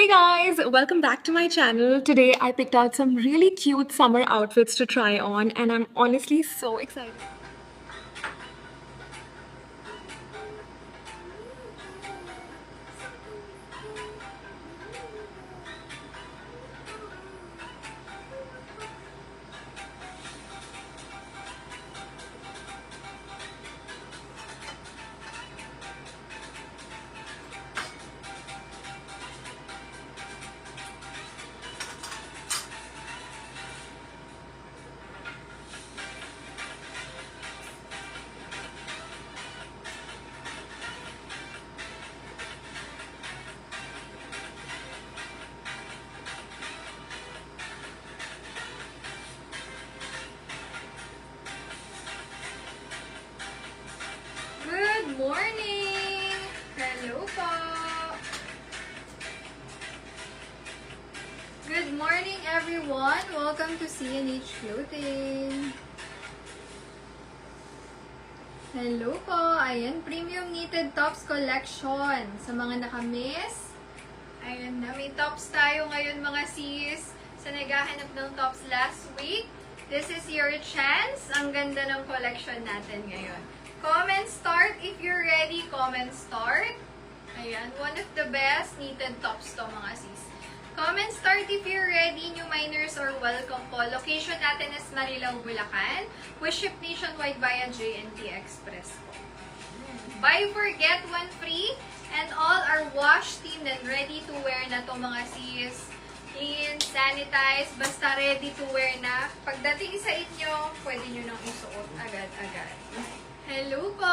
Hey guys, welcome back to my channel. Today I picked out some really cute summer outfits to try on and I'm honestly so excited. Good morning! Hello po! Good morning everyone! Welcome to CNH Clothing! Hello po! Ayan, Premium Knitted Tops Collection. Sa mga nakamiss, ayan na, may tops tayo ngayon mga sis. Sa naghahanap ng tops last week, this is your chance. Ang ganda ng collection natin ngayon. Comment start if you're ready. Comment start. Ayan, one of the best knitted tops to mga sis. Comment start if you're ready. New miners are welcome po. Location natin is Marilao, Bulacan. We ship nationwide via JNT Express po. Buy four get one free. And all are washed, clean, and ready to wear na to mga sis. Clean, sanitize, basta ready to wear na. Pagdating sa inyo, pwede nyo nang isuot agad-agad. Hello po!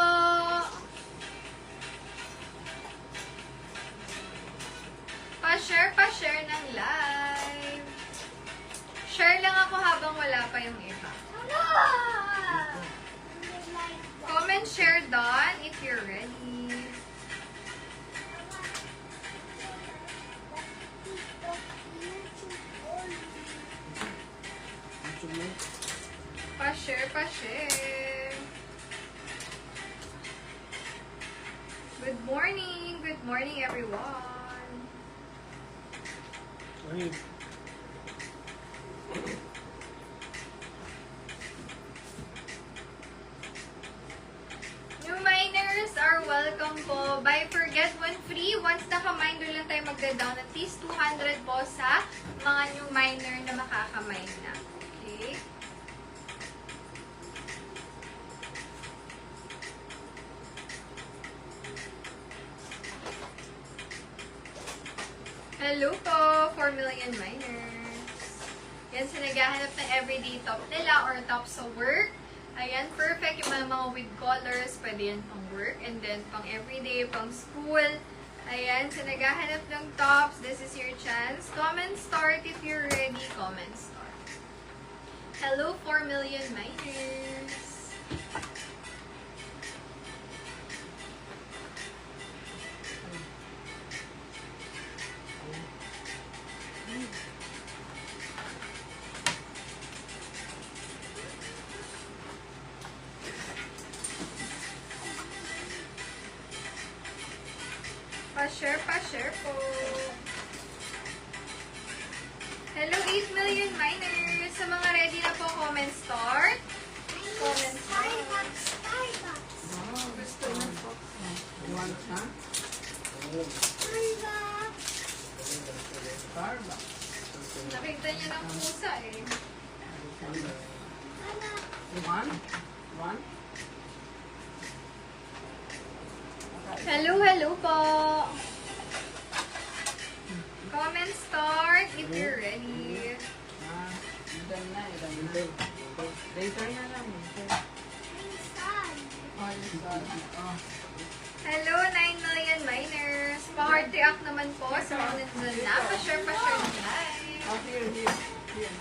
Pa-share ng live. Share lang ako habang wala pa yung iba. Comment, share done if you're ready. Pa-share. Good morning everyone. New miners are welcome po. Buy four get one free. Once naka-miner lang tayo magda-down at least 200 po sa mga new miner na makaka-mine na. Okay? Hello po, 4 million miners. Yan sa naghahanap ng everyday top nila or top sa work. Ayan, perfect yung mga with colors. Pwede yan pang work and then pang everyday, pang school. Ayan, sa naghahanap ng tops, this is your chance. Comment start if you're ready. Comment start. Hello, 4 million miners. Pa-share po. Hello, 8 million miners. Sa mga ready na po, comment start. Comment start. Oh, gusto na po. Starbucks. Nakita niya ng pusa eh. One? Hello po. Comment start if you're ready. Later na lang. Hello, 9 million miners. Pa-heart react naman po sa mga nandun na. Pa-share ng live. Here.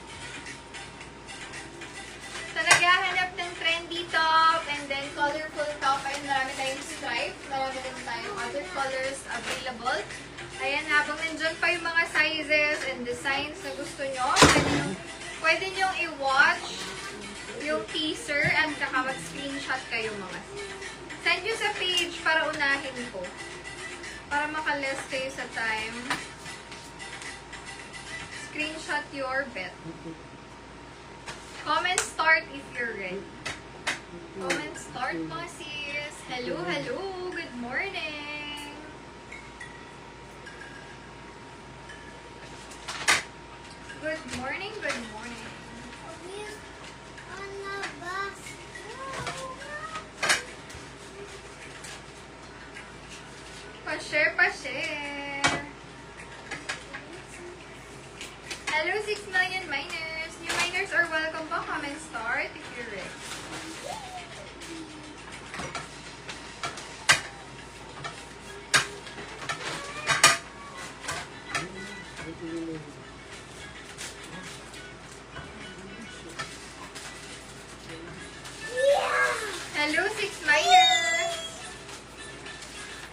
So, naghahanap ng trendy top and then colorful top. Ayun, marami tayong stripe. Marami rin tayong other colors available. Ayan, habang nandyan pa yung mga sizes and designs na gusto nyo, pwede nyo i-watch yung teaser and saka mag-screenshot kayo mga sis. Send nyo sa page para unahin ko. Para makaless kayo sa time. screenshot your bet. Comment start if you're ready. Comment start mga sis. Hello, hello. Good morning. Good morning, good morning. Pa-share, pa-share. Hello, 6 million miners. New miners are welcome po. Comment start if you're ready. Hello, 6 miners.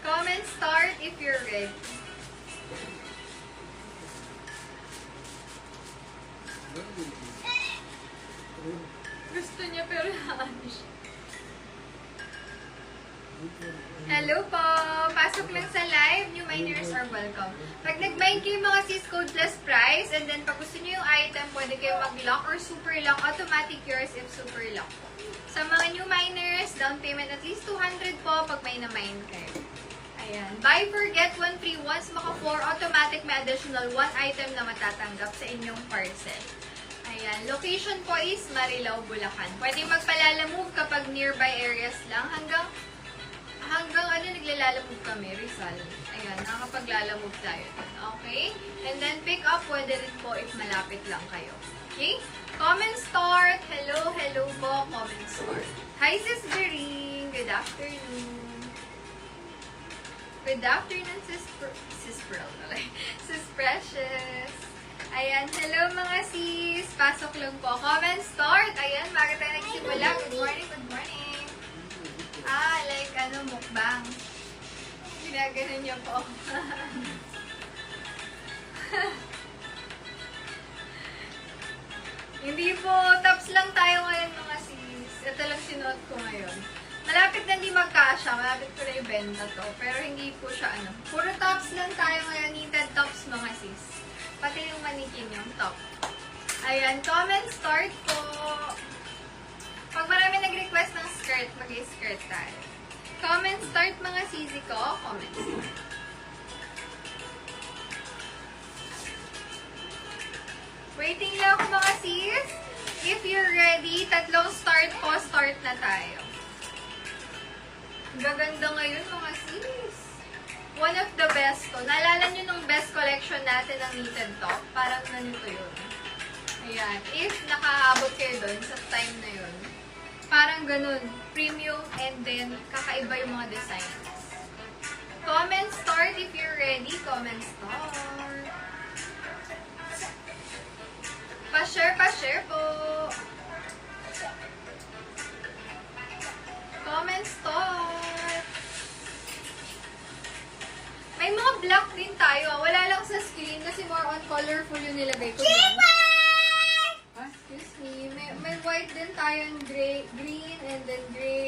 Comment start if you're ready. Gusto niya pero ano siya. Hello po! Pasok lang sa live. New miners are welcome. Pag nag-mine kayo mga sis code plus price, and then pag gusto niyo yung item, pwede kayo mag-lock or super lock. Automatic yours if super lock. Sa mga new miners, down payment at least 200 po pag may na-mine kayo. Ayan. Buy for get 1 free once maka 4 automatic may additional 1 item na matatanggap sa inyong parcel. Ayan. Location po is Marilao, Bulacan. Pwede magpalalamove kapag nearby areas lang hanggang ano naglalalamove kami, Rizal. Ayan, nakakapaglalamove tayo. Okay? And then pick up pwede rin po if malapit lang kayo. Okay? Comment start. Hello, hello po. Comment start. Hi, Sis Bering. Good afternoon. Good afternoon, Sis Pearl. Sis Precious. Ayan, hello mga sis. Pasok lang po. Comment start. Ayan, bakit tayo nagsimula? Good morning, good morning. Like mukbang. Ginaganon niyo po. Hindi po, tops lang tayo ngayon mga sis. Ito lang sinuot ko ngayon. Malapit na hindi magkasya, malapit ko na ibenta to. Pero hindi po siya puro tops lang tayo ngayon, knitted tops mga sis. Pati yung manikin yung top. Ayan, comment start po. Pag marami nag-request ng skirt, mag-skirt tayo. Comment start mga sisi ko, comment start. Waiting lang ako mga sis. If you're ready, tatlong start po, start na tayo. Gaganda ngayon mga sis. One of the best to. Naalala nyo nung best collection natin ng knitted top? Parang ganito yun. Ayan. If nakaabot kayo dun sa time na yun, parang ganun. Premium and then kakaiba yung mga designs. Comment start if you're ready. Comment start. Pa-share po. Comment start. May mga black din tayo. Wala lang sa screen kasi more on colorful yung nilagay ko dyan. Excuse me. May white din tayo, green and then gray.